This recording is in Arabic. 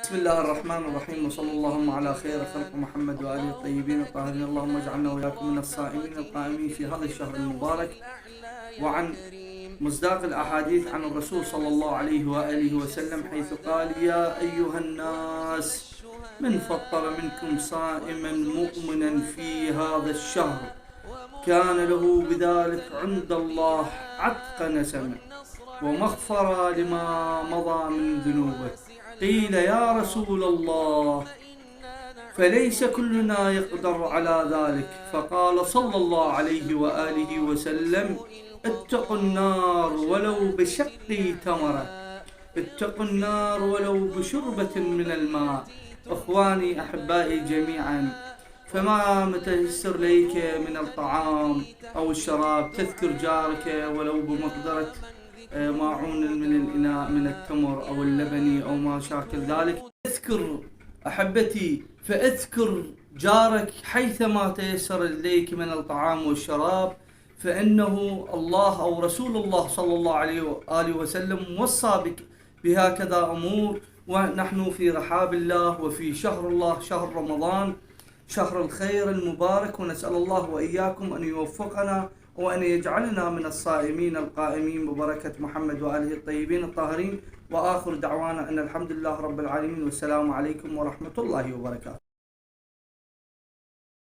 بسم الله الرحمن الرحيم، وصلى اللهم على خير خلق محمد وآله الطيبين الطاهرين. اللهم اجعلنا وإياكم من الصائمين القائمين في هذا الشهر المبارك. وعن مصداق الأحاديث عن الرسول صلى الله عليه وآله وسلم حيث قال: يا أيها الناس، من فطر منكم صائما مؤمنا في هذا الشهر كان له بذلك عند الله عتق نسمه ومغفرة لما مضى من ذنوبه. قيل: يا رسول الله، فليس كلنا يقدر على ذلك؟ فقال صلى الله عليه وآله وسلم: اتقوا النار ولو بشق تمرة، اتقوا النار ولو بشربة من الماء. أخواني أحبائي جميعا، فما متيسر ليك من الطعام أو الشراب تذكر جارك ولو بمقدرة ماعون من الإناء من التمر أو اللبن أو ما شاكل ذلك. اذكر أحبتي، فاذكر جارك حيثما تيسر لديك من الطعام والشراب، فإنه الله أو رسول الله صلى الله عليه وآله وسلم وصى بهكذا أمور. ونحن في رحاب الله وفي شهر الله، شهر رمضان، شهر الخير المبارك، ونسأل الله وإياكم أن يوفقنا وأن يجعلنا من الصائمين القائمين ببركة محمد وآله الطيبين الطاهرين. وآخر دعوانا أن الحمد لله رب العالمين، والسلام عليكم ورحمة الله وبركاته.